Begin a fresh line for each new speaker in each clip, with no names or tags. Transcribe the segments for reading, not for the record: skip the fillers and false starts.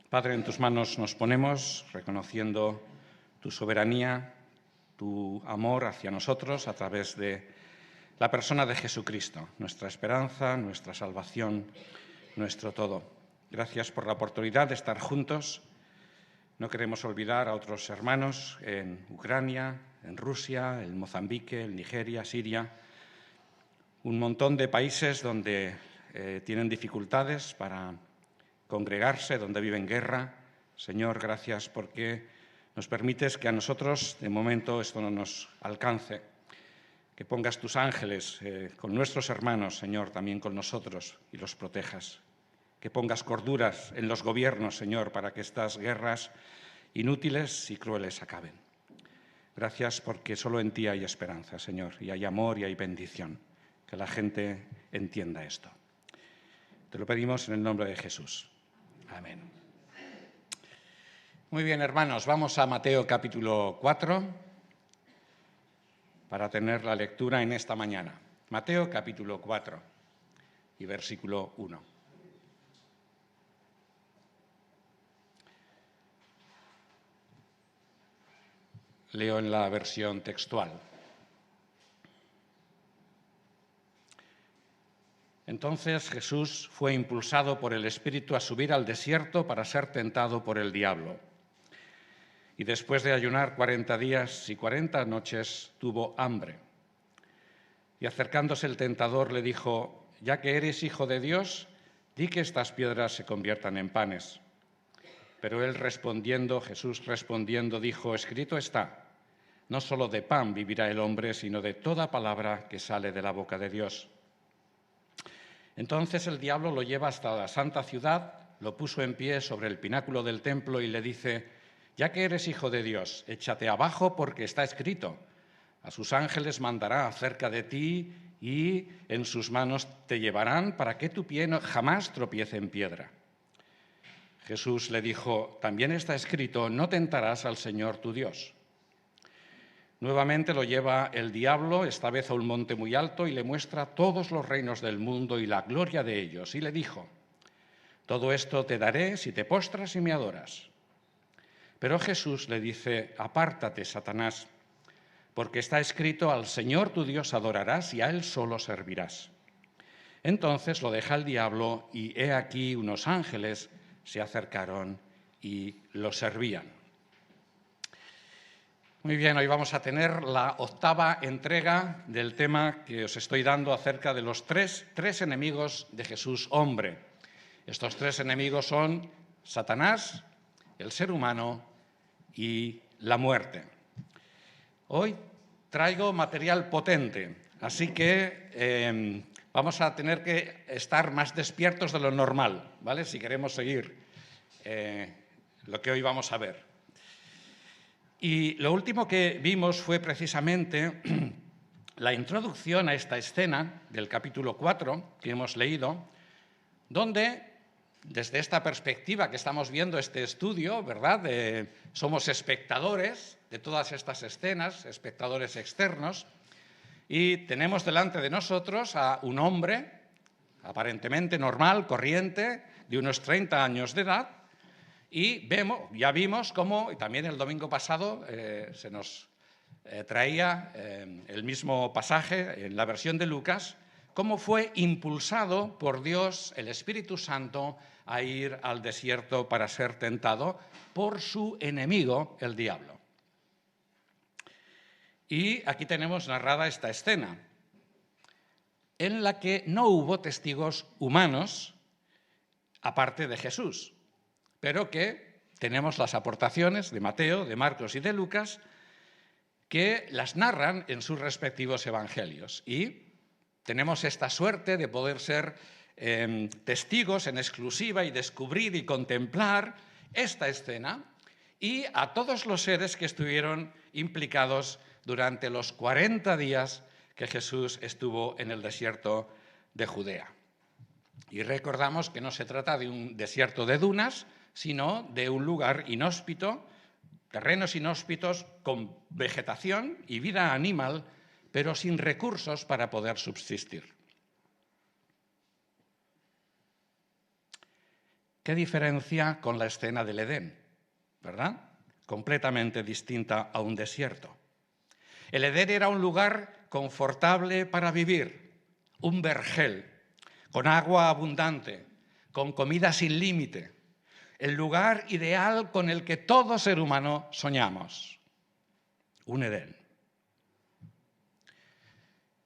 Padre, en tus manos nos ponemos, reconociendo tu soberanía, tu amor hacia nosotros a través de la persona de Jesucristo, nuestra esperanza, nuestra salvación, nuestro todo. Gracias por la oportunidad de estar juntos. No queremos olvidar a otros hermanos en Ucrania, en Rusia, en Mozambique, en Nigeria, Siria, un montón de países donde tienen dificultades para congregarse, donde viven guerra. Señor, gracias porque nos permites que a nosotros, de momento, esto no nos alcance. Que pongas tus ángeles con nuestros hermanos, Señor, también con nosotros, y los protejas. Que pongas corduras en los gobiernos, Señor, para que estas guerras inútiles y crueles acaben. Gracias porque solo en ti hay esperanza, Señor, y hay amor y hay bendición. Que la gente entienda esto. Te lo pedimos en el nombre de Jesús. Amén. Muy bien, hermanos, vamos a Mateo capítulo 4 para tener la lectura en esta mañana. Mateo capítulo 4 y versículo 1. Leo en la versión textual. Entonces Jesús fue impulsado por el Espíritu a subir al desierto para ser tentado por el diablo. Y después de ayunar 40 días y 40 noches, tuvo hambre. Y acercándose el tentador le dijo: «Ya que eres hijo de Dios, di que estas piedras se conviertan en panes». Pero Jesús respondiendo, dijo: «Escrito está, no solo de pan vivirá el hombre, sino de toda palabra que sale de la boca de Dios». Entonces el diablo lo lleva hasta la santa ciudad, lo puso en pie sobre el pináculo del templo y le dice: «Ya que eres hijo de Dios, échate abajo porque está escrito, a sus ángeles mandará acerca de ti y en sus manos te llevarán para que tu pie jamás tropiece en piedra». Jesús le dijo: «También está escrito, no tentarás al Señor tu Dios». Nuevamente lo lleva el diablo, esta vez a un monte muy alto, y le muestra todos los reinos del mundo y la gloria de ellos. Y le dijo: «Todo esto te daré si te postras y me adoras». Pero Jesús le dice: «Apártate, Satanás, porque está escrito, al Señor tu Dios adorarás y a Él solo servirás». Entonces lo deja el diablo y he aquí unos ángeles se acercaron y lo servían. Muy bien, hoy vamos a tener la octava entrega del tema que os estoy dando acerca de los tres enemigos de Jesús hombre. Estos tres enemigos son Satanás, el ser humano y la muerte. Hoy traigo material potente, así que vamos a tener que estar más despiertos de lo normal, ¿vale? Si queremos seguir lo que hoy vamos a ver. Y lo último que vimos fue precisamente la introducción a esta escena del capítulo 4 que hemos leído, donde, desde esta perspectiva que estamos viendo este estudio, ¿verdad?, somos espectadores de todas estas escenas, espectadores externos, y tenemos delante de nosotros a un hombre aparentemente normal, corriente, de unos 30 años de edad. Y ya vimos cómo, y también el domingo pasado se nos traía el mismo pasaje en la versión de Lucas, cómo fue impulsado por Dios, el Espíritu Santo, a ir al desierto para ser tentado por su enemigo, el diablo. Y aquí tenemos narrada esta escena, en la que no hubo testigos humanos aparte de Jesús, pero que tenemos las aportaciones de Mateo, de Marcos y de Lucas, que las narran en sus respectivos evangelios. Y tenemos esta suerte de poder ser testigos en exclusiva y descubrir y contemplar esta escena y a todos los seres que estuvieron implicados durante los 40 días que Jesús estuvo en el desierto de Judea. Y recordamos que no se trata de un desierto de dunas, sino de un lugar inhóspito, terrenos inhóspitos con vegetación y vida animal, pero sin recursos para poder subsistir. ¿Qué diferencia con la escena del Edén? ¿Verdad? Completamente distinta a un desierto. El Edén era un lugar confortable para vivir, un vergel, con agua abundante, con comida sin límite, el lugar ideal con el que todo ser humano soñamos, un Edén.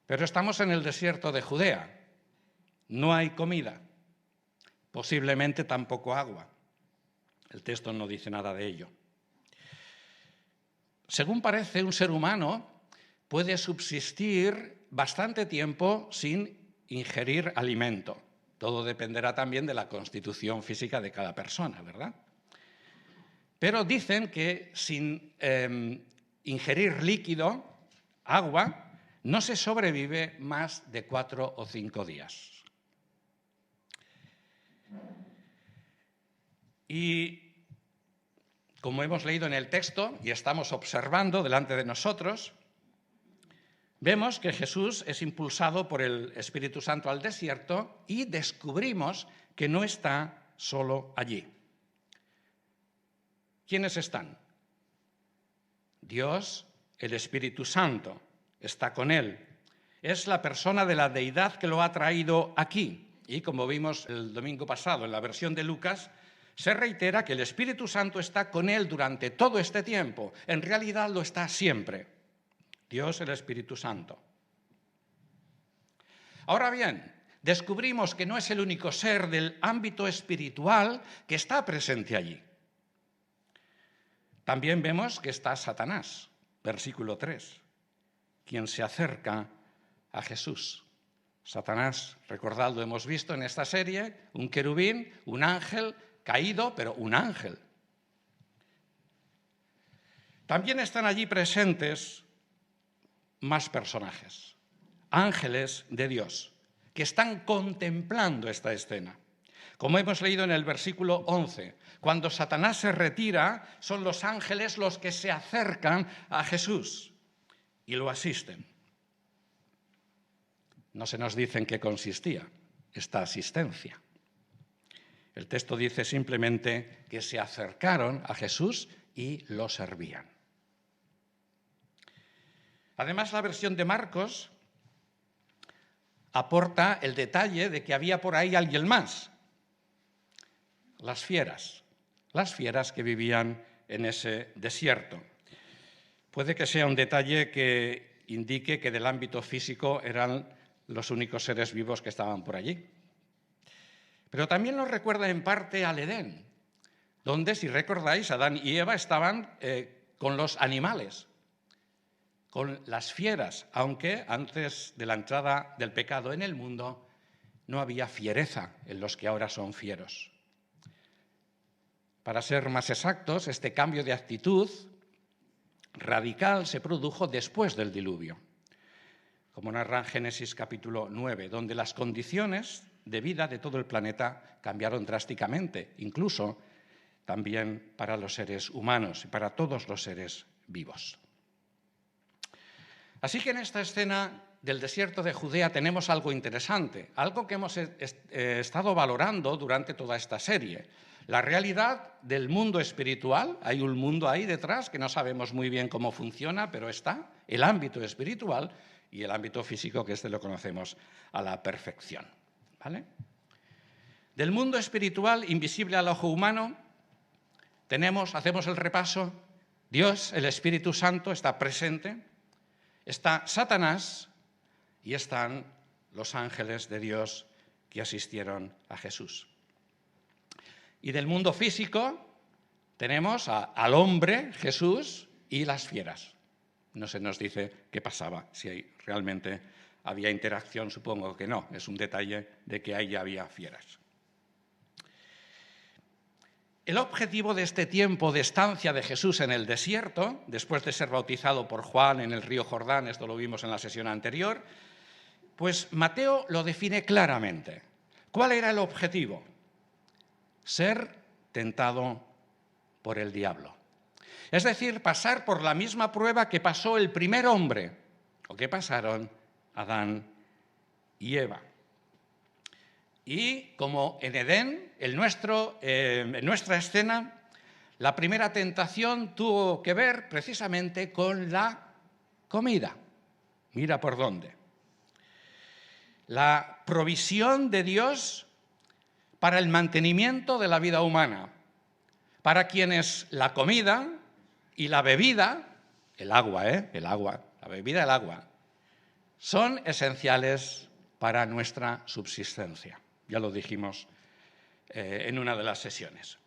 Pero estamos en el desierto de Judea, no hay comida, posiblemente tampoco agua. El texto no dice nada de ello. Según parece, un ser humano puede subsistir bastante tiempo sin ingerir alimento. Todo dependerá también de la constitución física de cada persona, ¿verdad? Pero dicen que sin ingerir líquido, agua, no se sobrevive más de 4 o 5 días. Y como hemos leído en el texto y estamos observando delante de nosotros, vemos que Jesús es impulsado por el Espíritu Santo al desierto y descubrimos que no está solo allí. ¿Quiénes están? Dios, el Espíritu Santo, está con él. Es la persona de la deidad que lo ha traído aquí. Y como vimos el domingo pasado en la versión de Lucas, se reitera que el Espíritu Santo está con él durante todo este tiempo. En realidad lo está siempre. Dios, el Espíritu Santo. Ahora bien, descubrimos que no es el único ser del ámbito espiritual que está presente allí. También vemos que está Satanás, versículo 3, quien se acerca a Jesús. Satanás, recordad, lo hemos visto en esta serie, un querubín, un ángel caído, pero un ángel. También están allí presentes más personajes, ángeles de Dios, que están contemplando esta escena. Como hemos leído en el versículo 11, cuando Satanás se retira, son los ángeles los que se acercan a Jesús y lo asisten. No se nos dice en qué consistía esta asistencia. El texto dice simplemente que se acercaron a Jesús y lo servían. Además, la versión de Marcos aporta el detalle de que había por ahí alguien más, las fieras que vivían en ese desierto. Puede que sea un detalle que indique que del ámbito físico eran los únicos seres vivos que estaban por allí. Pero también nos recuerda en parte al Edén, donde, si recordáis, Adán y Eva estaban con los animales, con las fieras, aunque antes de la entrada del pecado en el mundo no había fiereza en los que ahora son fieros. Para ser más exactos, este cambio de actitud radical se produjo después del diluvio, como narra en Génesis capítulo 9, donde las condiciones de vida de todo el planeta cambiaron drásticamente, incluso también para los seres humanos y para todos los seres vivos. Así que en esta escena del desierto de Judea tenemos algo interesante, algo que hemos estado valorando durante toda esta serie. La realidad del mundo espiritual, hay un mundo ahí detrás que no sabemos muy bien cómo funciona, pero está, el ámbito espiritual y el ámbito físico, que lo conocemos a la perfección. ¿Vale? Del mundo espiritual, invisible al ojo humano, hacemos el repaso, Dios, el Espíritu Santo, está presente, está Satanás y están los ángeles de Dios que asistieron a Jesús. Y del mundo físico tenemos al hombre, Jesús, y las fieras. No se nos dice qué pasaba, si realmente había interacción, supongo que no. Es un detalle de que ahí había fieras. El objetivo de este tiempo de estancia de Jesús en el desierto, después de ser bautizado por Juan en el río Jordán, esto lo vimos en la sesión anterior, pues Mateo lo define claramente. ¿Cuál era el objetivo? Ser tentado por el diablo. Es decir, pasar por la misma prueba que pasó el primer hombre, o que pasaron Adán y Eva. Y como en Edén, en nuestra escena, la primera tentación tuvo que ver precisamente con la comida. Mira por dónde. La provisión de Dios para el mantenimiento de la vida humana, para quienes la comida y la bebida, el agua, la bebida, el agua, son esenciales para nuestra subsistencia. Ya lo dijimos en una de las sesiones.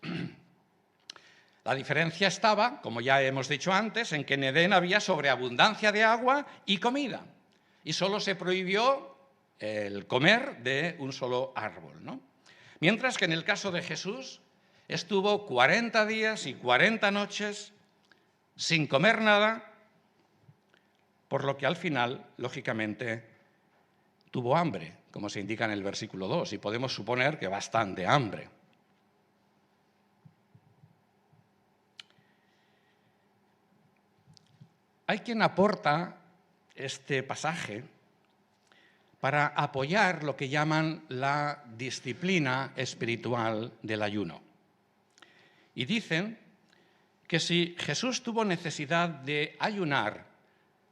La diferencia estaba, como ya hemos dicho antes, en que en Edén había sobreabundancia de agua y comida, y solo se prohibió el comer de un solo árbol, ¿no? Mientras que en el caso de Jesús estuvo 40 días y 40 noches sin comer nada, por lo que al final, lógicamente, tuvo hambre, como se indica en el versículo 2, y podemos suponer que bastante hambre. Hay quien aporta este pasaje para apoyar lo que llaman la disciplina espiritual del ayuno. Y dicen que si Jesús tuvo necesidad de ayunar,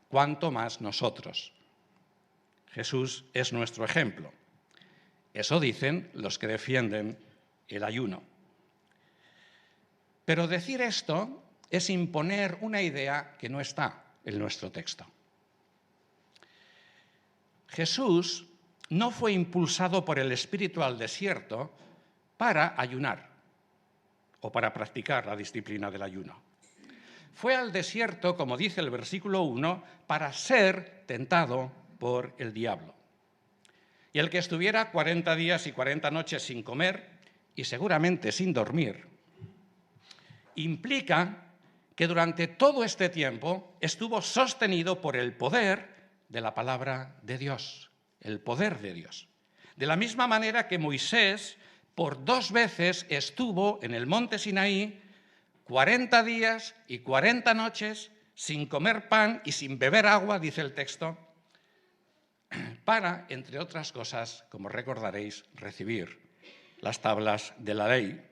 cuánto más nosotros. Jesús es nuestro ejemplo. Eso dicen los que defienden el ayuno. Pero decir esto es imponer una idea que no está en nuestro texto. Jesús no fue impulsado por el Espíritu al desierto para ayunar o para practicar la disciplina del ayuno. Fue al desierto, como dice el versículo 1, para ser tentado por el diablo. Y el que estuviera 40 días y 40 noches sin comer y seguramente sin dormir, implica que durante todo este tiempo estuvo sostenido por el poder de la palabra de Dios, el poder de Dios. De la misma manera que Moisés por 2 veces estuvo en el monte Sinaí 40 días y 40 noches sin comer pan y sin beber agua, dice el texto, para, entre otras cosas, como recordaréis, recibir las tablas de la ley.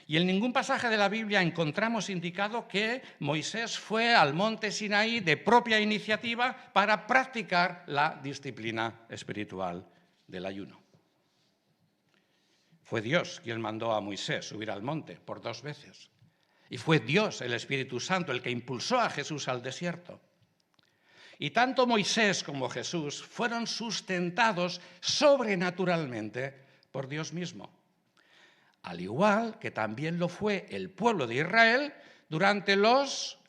Y en ningún pasaje de la Biblia encontramos indicado que Moisés fue al monte Sinaí de propia iniciativa para practicar la disciplina espiritual del ayuno. Fue Dios quien mandó a Moisés subir al monte por 2 veces. Y fue Dios, el Espíritu Santo, el que impulsó a Jesús al desierto. Y tanto Moisés como Jesús fueron sustentados sobrenaturalmente por Dios mismo. Al igual que también lo fue el pueblo de Israel durante los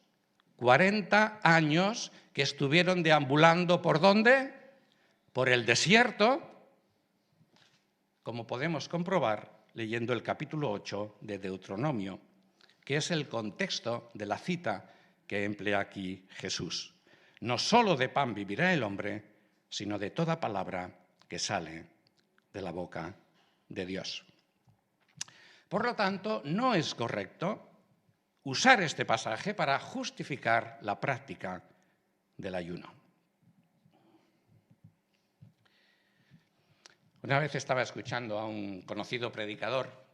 40 años que estuvieron deambulando, ¿por dónde? Por el desierto, como podemos comprobar leyendo el capítulo 8 de Deuteronomio, que es el contexto de la cita que emplea aquí Jesús. No solo de pan vivirá el hombre, sino de toda palabra que sale de la boca de Dios. Por lo tanto, no es correcto usar este pasaje para justificar la práctica del ayuno. Una vez estaba escuchando a un conocido predicador,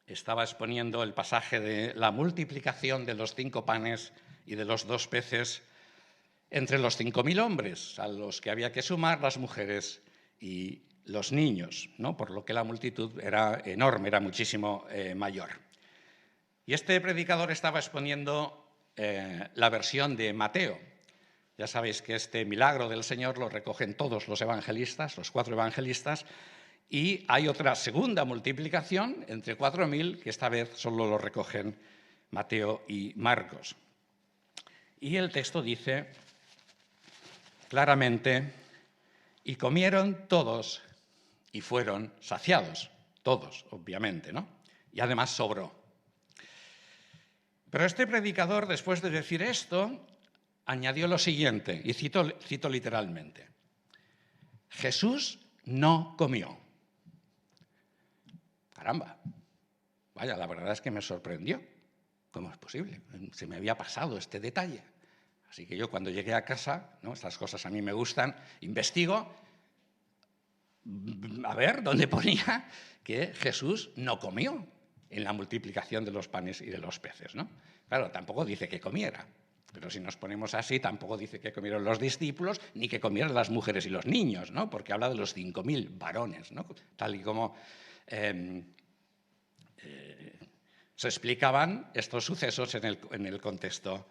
estaba exponiendo el pasaje de la multiplicación de los 5 panes y de los 2 peces entre los 5.000 hombres, a los que había que sumar las mujeres y los niños, ¿no? Por lo que la multitud era enorme, era muchísimo mayor. Y este predicador estaba exponiendo la versión de Mateo. Ya sabéis que este milagro del Señor lo recogen todos los evangelistas, los 4 evangelistas, y hay otra segunda multiplicación entre 4.000 que esta vez solo lo recogen Mateo y Marcos. Y el texto dice claramente: y comieron todos y fueron saciados. Todos, obviamente, ¿no? Y además sobró. Pero este predicador, después de decir esto, añadió lo siguiente, y cito literalmente: Jesús no comió. Caramba, vaya, la verdad es que me sorprendió. ¿Cómo es posible? Se me había pasado este detalle. Así que yo cuando llegué a casa, ¿no? Estas cosas a mí me gustan, investigo, a ver dónde ponía que Jesús no comió en la multiplicación de los panes y de los peces, ¿no? Claro, tampoco dice que comiera, pero si nos ponemos así, tampoco dice que comieron los discípulos ni que comieran las mujeres y los niños, ¿no? Porque habla de los 5.000 varones, ¿no? Tal y como se explicaban estos sucesos en el contexto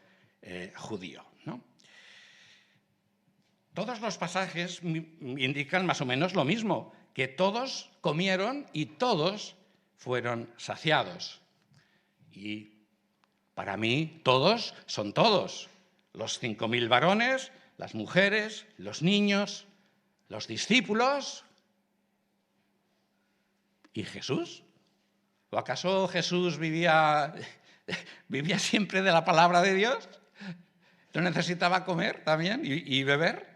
judío, ¿no? Todos los pasajes indican más o menos lo mismo, que todos comieron y todos fueron saciados. Y para mí todos son todos, los 5.000 varones, las mujeres, los niños, los discípulos y Jesús. ¿O acaso Jesús vivía siempre de la palabra de Dios? ¿No necesitaba comer también y beber?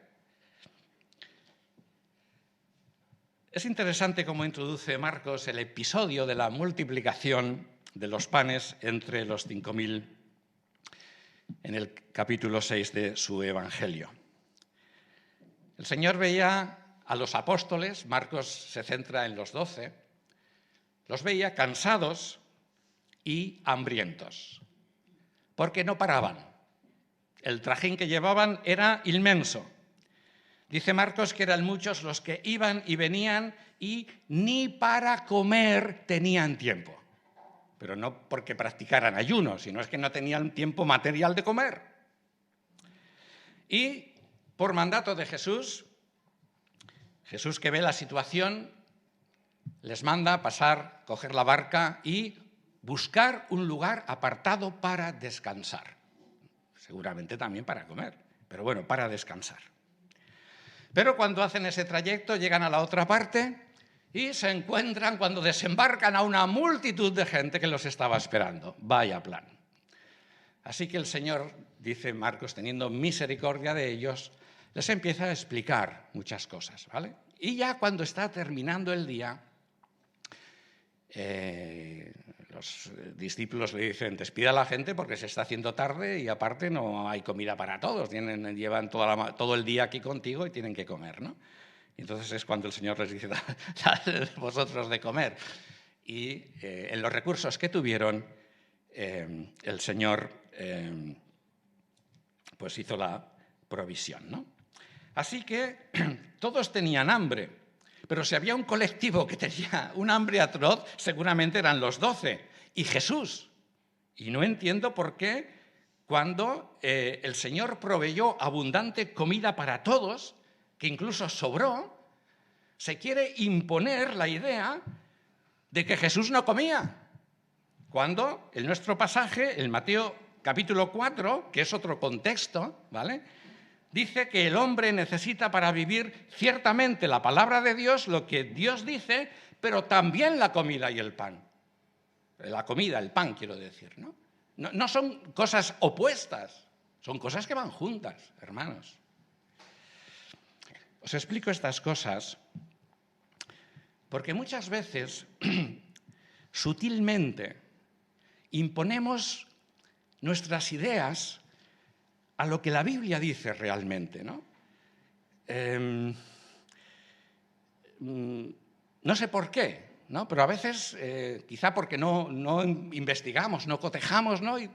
Es interesante cómo introduce Marcos el episodio de la multiplicación de los panes entre los 5.000 en el capítulo 6 de su Evangelio. El Señor veía a los apóstoles, Marcos se centra en los 12, los veía cansados y hambrientos, porque no paraban. El trajín que llevaban era inmenso. Dice Marcos que eran muchos los que iban y venían y ni para comer tenían tiempo. Pero no porque practicaran ayuno, sino es que no tenían tiempo material de comer. Y por mandato de Jesús, Jesús que ve la situación, les manda pasar, coger la barca y buscar un lugar apartado para descansar. Seguramente también para comer, pero bueno, para descansar. Pero cuando hacen ese trayecto llegan a la otra parte y se encuentran, cuando desembarcan, a una multitud de gente que los estaba esperando. Vaya plan. Así que el Señor, dice Marcos, teniendo misericordia de ellos, les empieza a explicar muchas cosas, ¿vale? Y ya cuando está terminando el día, los discípulos le dicen, despida a la gente porque se está haciendo tarde y aparte no hay comida para todos, llevan todo el día aquí contigo y tienen que comer, ¿no? Y entonces es cuando el Señor les dice, dad vosotros de comer. Y en los recursos que tuvieron, el Señor pues hizo la provisión, ¿no? Así que todos tenían hambre. Pero si había un colectivo que tenía un hambre atroz, seguramente eran los 12 y Jesús. Y no entiendo por qué cuando el Señor proveyó abundante comida para todos, que incluso sobró, se quiere imponer la idea de que Jesús no comía. Cuando en nuestro pasaje, en Mateo capítulo 4, que es otro contexto, ¿vale?, dice que el hombre necesita para vivir ciertamente la palabra de Dios, lo que Dios dice, pero también la comida y el pan. La comida, el pan, quiero decir, ¿no? No son cosas opuestas, son cosas que van juntas, hermanos. Os explico estas cosas porque muchas veces, sutilmente, imponemos nuestras ideas a lo que la Biblia dice realmente, ¿no? No sé por qué, ¿no? Pero a veces, quizá porque no investigamos, no cotejamos, ¿no? Y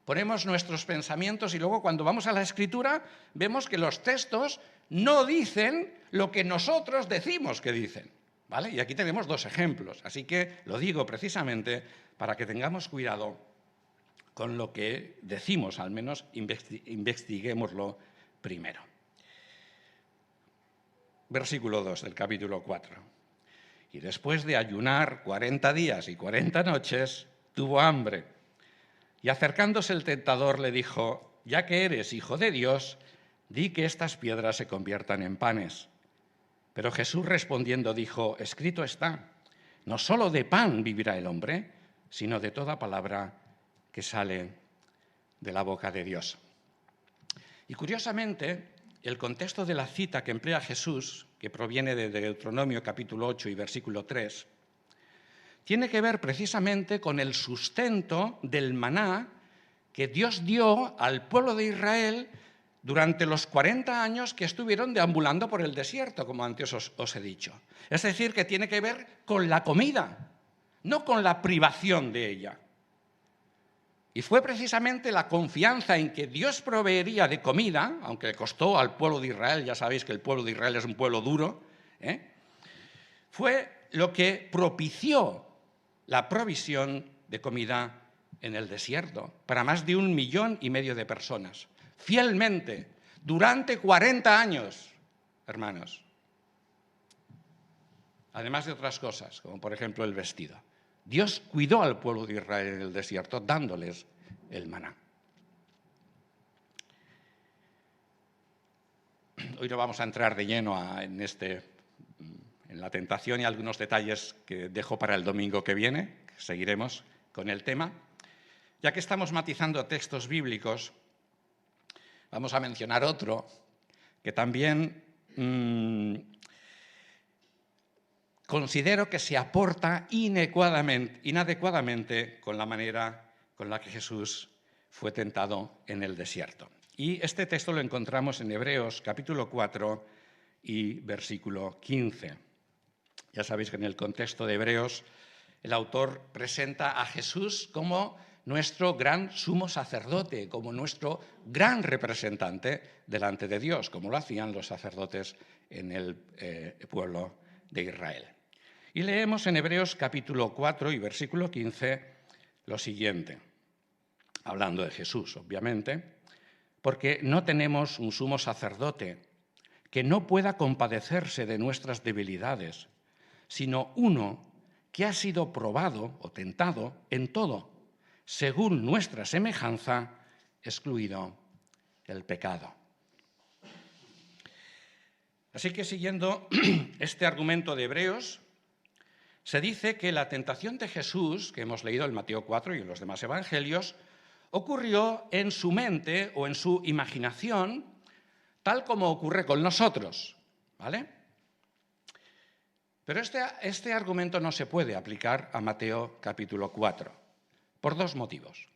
ponemos nuestros pensamientos y luego cuando vamos a la Escritura vemos que los textos no dicen lo que nosotros decimos que dicen, ¿vale? Y aquí tenemos dos ejemplos, así que lo digo precisamente para que tengamos cuidado con lo que decimos, al menos investiguémoslo primero. Versículo 2 del capítulo 4. Y después de ayunar 40 días y 40 noches, tuvo hambre. Y acercándose el tentador le dijo, ya que eres hijo de Dios, di que estas piedras se conviertan en panes. Pero Jesús respondiendo dijo, escrito está, no solo de pan vivirá el hombre, sino de toda palabra que sale de la boca de Dios. Y curiosamente, el contexto de la cita que emplea Jesús, que proviene de Deuteronomio capítulo 8 y versículo 3, tiene que ver precisamente con el sustento del maná que Dios dio al pueblo de Israel durante los 40 años que estuvieron deambulando por el desierto, como antes os he dicho. Es decir, que tiene que ver con la comida, no con la privación de ella. Y fue precisamente la confianza en que Dios proveería de comida, aunque le costó al pueblo de Israel, ya sabéis que el pueblo de Israel es un pueblo duro, fue lo que propició la provisión de comida en el desierto para más de 1,5 millones de personas, fielmente, durante 40 años, hermanos. Además de otras cosas, como por ejemplo el vestido. Dios cuidó al pueblo de Israel en el desierto, dándoles el maná. Hoy no vamos a entrar de lleno en la tentación y algunos detalles que dejo para el domingo que viene, que seguiremos con el tema. Ya que estamos matizando textos bíblicos, vamos a mencionar otro que también considero que se aporta inadecuadamente con la manera con la que Jesús fue tentado en el desierto. Y este texto lo encontramos en Hebreos capítulo 4 y versículo 15. Ya sabéis que en el contexto de Hebreos el autor presenta a Jesús como nuestro gran sumo sacerdote, como nuestro gran representante delante de Dios, como lo hacían los sacerdotes en el pueblo de Israel. Y leemos en Hebreos capítulo 4 y versículo 15 lo siguiente, hablando de Jesús, obviamente, porque no tenemos un sumo sacerdote que no pueda compadecerse de nuestras debilidades, sino uno que ha sido probado o tentado en todo, según nuestra semejanza, excluido el pecado. Así que siguiendo este argumento de Hebreos, se dice que la tentación de Jesús, que hemos leído en Mateo 4 y en los demás evangelios, ocurrió en su mente o en su imaginación, tal como ocurre con nosotros, ¿vale? Pero este argumento no se puede aplicar a Mateo capítulo 4, por 2 motivos.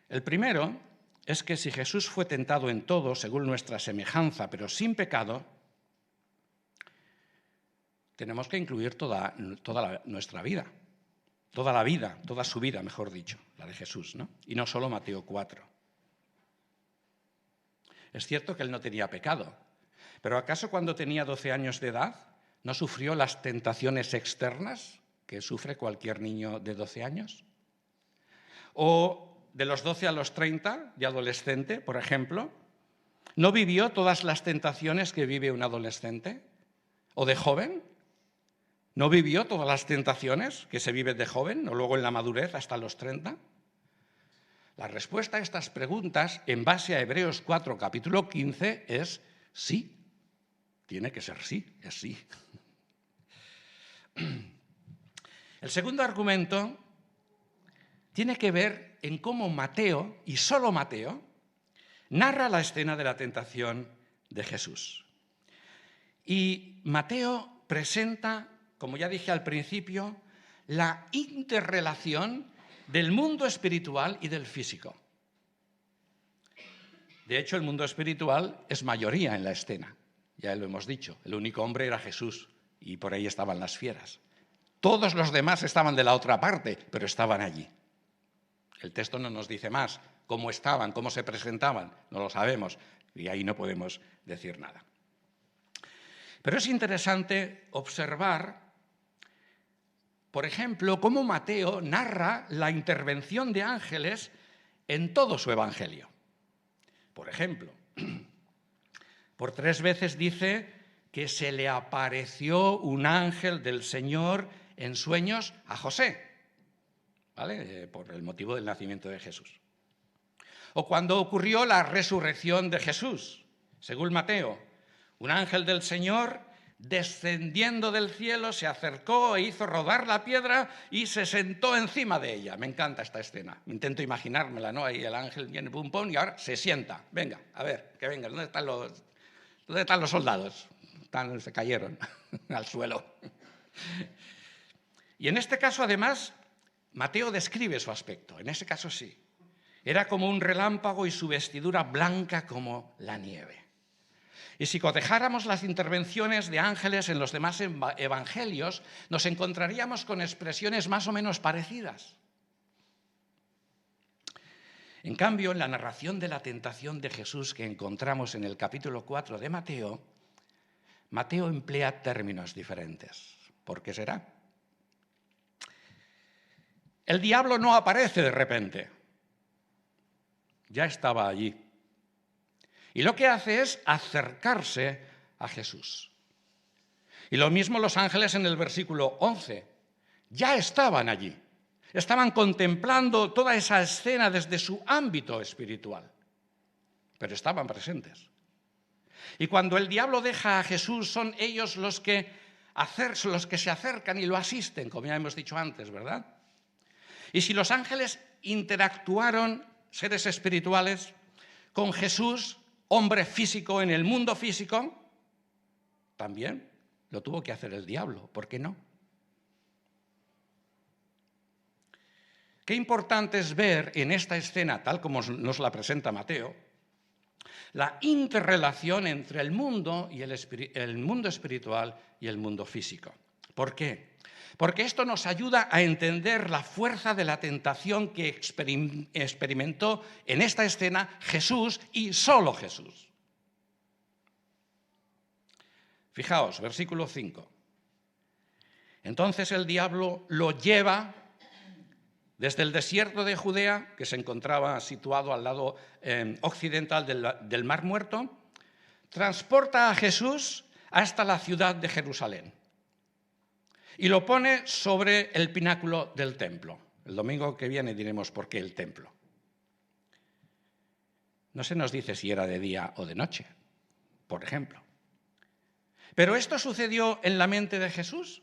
El primero es que si Jesús fue tentado en todo según nuestra semejanza, pero sin pecado, tenemos que incluir toda nuestra vida, toda su vida, mejor dicho, la de Jesús, ¿no? Y no solo Mateo 4. Es cierto que él no tenía pecado, pero ¿acaso cuando tenía 12 años de edad no sufrió las tentaciones externas que sufre cualquier niño de 12 años? ¿O de los 12 a los 30, de adolescente, por ejemplo, no vivió todas las tentaciones que vive un adolescente? ¿O de joven? ¿No vivió todas las tentaciones que se viven de joven o luego en la madurez hasta los 30? La respuesta a estas preguntas, en base a Hebreos 4, capítulo 15, es sí. Tiene que ser sí, es sí. El segundo argumento tiene que ver en cómo Mateo, y solo Mateo, narra la escena de la tentación de Jesús. Y Mateo presenta, como ya dije al principio, la interrelación del mundo espiritual y del físico. De hecho, el mundo espiritual es mayoría en la escena, ya lo hemos dicho. El único hombre era Jesús y por ahí estaban las fieras. Todos los demás estaban de la otra parte, pero estaban allí. El texto no nos dice más cómo estaban, cómo se presentaban, no lo sabemos y ahí no podemos decir nada. Pero es interesante observar, por ejemplo, cómo Mateo narra la intervención de ángeles en todo su evangelio. Por ejemplo, por 3 veces dice que se le apareció un ángel del Señor en sueños a José, ¿vale? Por el motivo del nacimiento de Jesús. O cuando ocurrió la resurrección de Jesús, según Mateo, un ángel del Señor descendiendo del cielo se acercó e hizo rodar la piedra y se sentó encima de ella. Me encanta esta escena, intento imaginármela, ¿no? Ahí el ángel viene pum pum y ahora se sienta. Venga, a ver, que venga, ¿dónde están los soldados? Se cayeron al suelo. Y en este caso, además, Mateo describe su aspecto, en ese caso sí. Era como un relámpago y su vestidura blanca como la nieve. Y si cotejáramos las intervenciones de ángeles en los demás evangelios, nos encontraríamos con expresiones más o menos parecidas. En cambio, en la narración de la tentación de Jesús que encontramos en el capítulo 4 de Mateo, Mateo emplea términos diferentes. ¿Por qué será? El diablo no aparece de repente. Ya estaba allí. Y lo que hace es acercarse a Jesús. Y lo mismo los ángeles en el versículo 11. Ya estaban allí. Estaban contemplando toda esa escena desde su ámbito espiritual. Pero estaban presentes. Y cuando el diablo deja a Jesús, son ellos los que se acercan y lo asisten, como ya hemos dicho antes, ¿verdad? Y si los ángeles interactuaron, seres espirituales, con Jesús, hombre físico en el mundo físico, también lo tuvo que hacer el diablo. ¿Por qué no? Qué importante es ver en esta escena, tal como nos la presenta Mateo, la interrelación entre el mundo espiritual y el mundo físico. ¿Por qué? Porque esto nos ayuda a entender la fuerza de la tentación que experimentó en esta escena Jesús y solo Jesús. Fijaos, versículo 5. Entonces el diablo lo lleva desde el desierto de Judea, que se encontraba situado al lado occidental del Mar Muerto, transporta a Jesús hasta la ciudad de Jerusalén y lo pone sobre el pináculo del templo. El domingo que viene diremos por qué el templo. No se nos dice si era de día o de noche, por ejemplo. ¿Pero esto sucedió en la mente de Jesús?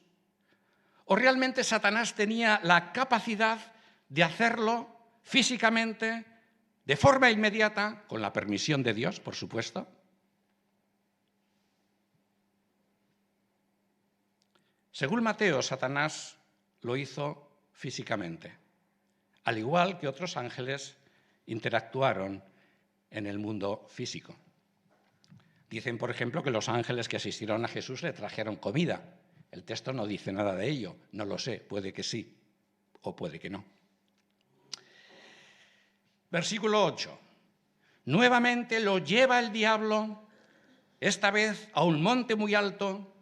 ¿O realmente Satanás tenía la capacidad de hacerlo físicamente, de forma inmediata, con la permisión de Dios, por supuesto? Según Mateo, Satanás lo hizo físicamente, al igual que otros ángeles interactuaron en el mundo físico. Dicen, por ejemplo, que los ángeles que asistieron a Jesús le trajeron comida. El texto no dice nada de ello, no lo sé, puede que sí o puede que no. Versículo 8. Nuevamente lo lleva el diablo, esta vez a un monte muy alto,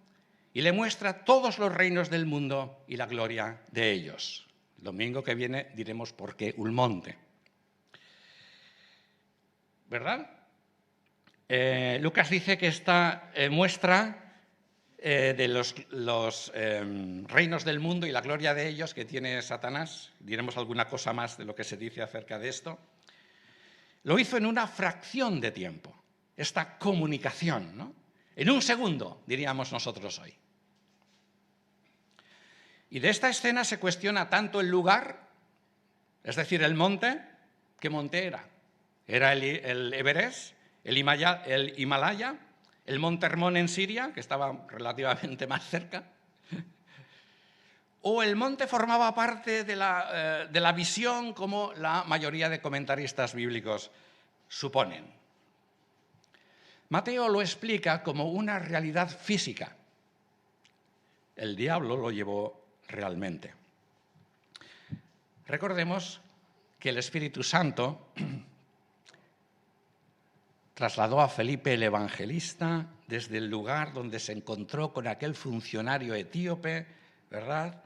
y le muestra todos los reinos del mundo y la gloria de ellos. El domingo que viene diremos por qué un monte. ¿Verdad? Lucas dice que esta muestra de los reinos del mundo y la gloria de ellos que tiene Satanás, diremos alguna cosa más de lo que se dice acerca de esto, lo hizo en una fracción de tiempo, esta comunicación, ¿no? En un segundo, diríamos nosotros hoy. Y de esta escena se cuestiona tanto el lugar, es decir, el monte. ¿Qué monte era? ¿Era el Everest, el Himalaya, el monte Hermón en Siria, que estaba relativamente más cerca? ¿O el monte formaba parte de la visión, como la mayoría de comentaristas bíblicos suponen? Mateo lo explica como una realidad física. El diablo lo llevó realmente. Recordemos que el Espíritu Santo trasladó a Felipe el Evangelista desde el lugar donde se encontró con aquel funcionario etíope, ¿verdad?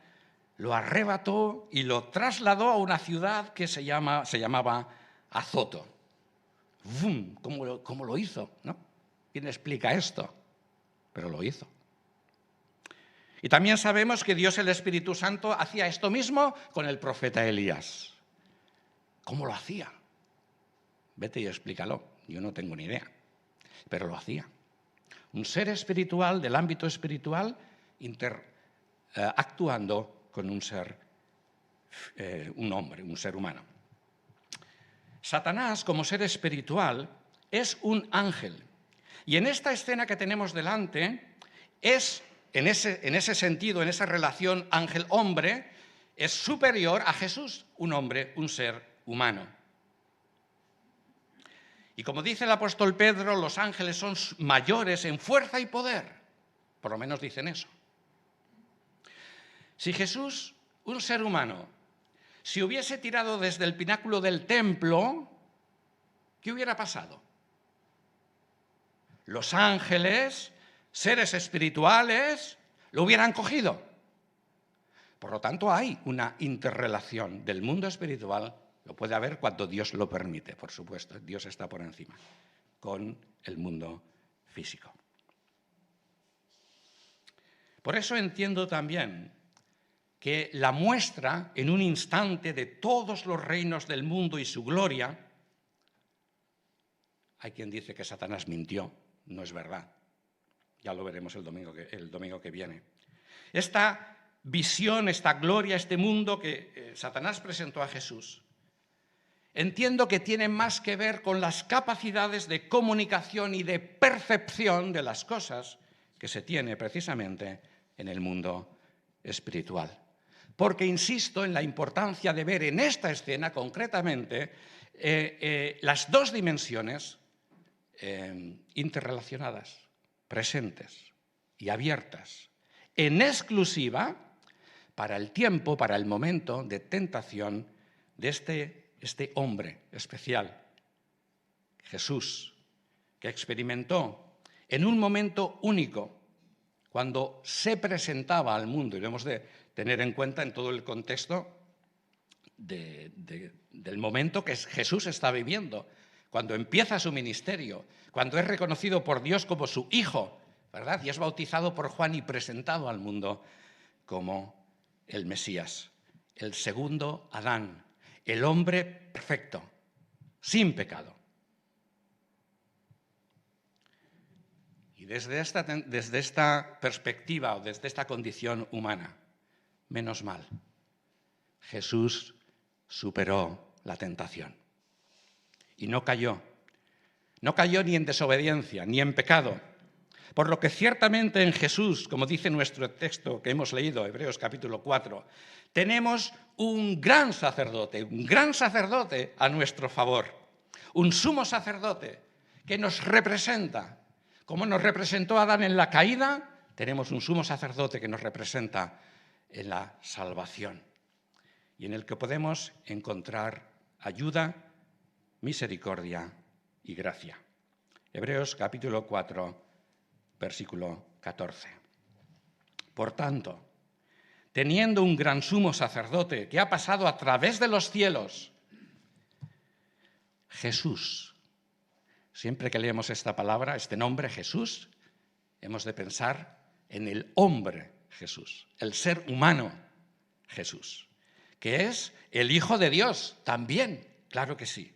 Lo arrebató y lo trasladó a una ciudad que se llamaba Azoto. ¡Bum! ¿Cómo lo hizo? ¿No? ¿Quién explica esto? Pero lo hizo. Y también sabemos que Dios, el Espíritu Santo, hacía esto mismo con el profeta Elías. ¿Cómo lo hacía? Vete y explícalo. Yo no tengo ni idea. Pero lo hacía. Un ser espiritual, del ámbito espiritual, actuando con un ser, un hombre, un ser humano. Satanás, como ser espiritual, es un ángel. Y en esta escena que tenemos delante, es, en ese sentido, en esa relación ángel-hombre, es superior a Jesús, un hombre, un ser humano. Y como dice el apóstol Pedro, los ángeles son mayores en fuerza y poder. Por lo menos dicen eso. Si Jesús, un ser humano, si hubiese tirado desde el pináculo del templo, ¿qué hubiera pasado? Los ángeles, seres espirituales, lo hubieran cogido. Por lo tanto, hay una interrelación del mundo espiritual, lo puede haber cuando Dios lo permite, por supuesto, Dios está por encima, con el mundo físico. Por eso entiendo también que la muestra en un instante de todos los reinos del mundo y su gloria, hay quien dice que Satanás mintió, no es verdad, ya lo veremos el domingo que viene. Esta visión, esta gloria, este mundo que Satanás presentó a Jesús, entiendo que tiene más que ver con las capacidades de comunicación y de percepción de las cosas que se tiene precisamente en el mundo espiritual. Porque insisto en la importancia de ver en esta escena concretamente las dos dimensiones interrelacionadas, presentes y abiertas, en exclusiva para el tiempo, para el momento de tentación de este hombre especial, Jesús, que experimentó en un momento único, cuando se presentaba al mundo, y lo hemos de tener en cuenta en todo el contexto del momento que Jesús está viviendo, cuando empieza su ministerio, cuando es reconocido por Dios como su hijo, ¿verdad? Y es bautizado por Juan y presentado al mundo como el Mesías, el segundo Adán, el hombre perfecto, sin pecado. Y desde esta perspectiva o desde esta condición humana, menos mal, Jesús superó la tentación y no cayó ni en desobediencia, ni en pecado. Por lo que ciertamente en Jesús, como dice nuestro texto que hemos leído, Hebreos capítulo 4, tenemos un gran sacerdote a nuestro favor, un sumo sacerdote que nos representa. Como nos representó Adán en la caída, tenemos un sumo sacerdote que nos representa en la salvación y en el que podemos encontrar ayuda, misericordia y gracia. Hebreos capítulo 4, versículo 14. Por tanto, teniendo un gran sumo sacerdote que ha pasado a través de los cielos, Jesús. Siempre que leemos esta palabra, este nombre Jesús, hemos de pensar en el hombre Jesús, el ser humano Jesús, que es el Hijo de Dios también, claro que sí.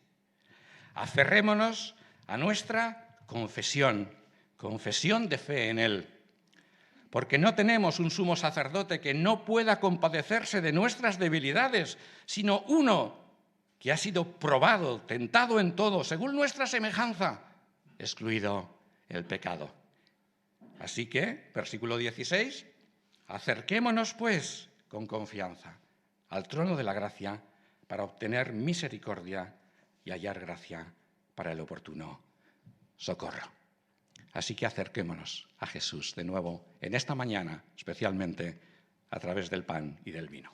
Aferrémonos a nuestra confesión de fe en Él, porque no tenemos un sumo sacerdote que no pueda compadecerse de nuestras debilidades, sino uno que ha sido probado, tentado en todo, según nuestra semejanza, excluido el pecado. Así que, versículo 16, acerquémonos pues con confianza al trono de la gracia para obtener misericordia y hallar gracia para el oportuno socorro. Así que acerquémonos a Jesús de nuevo en esta mañana, especialmente a través del pan y del vino.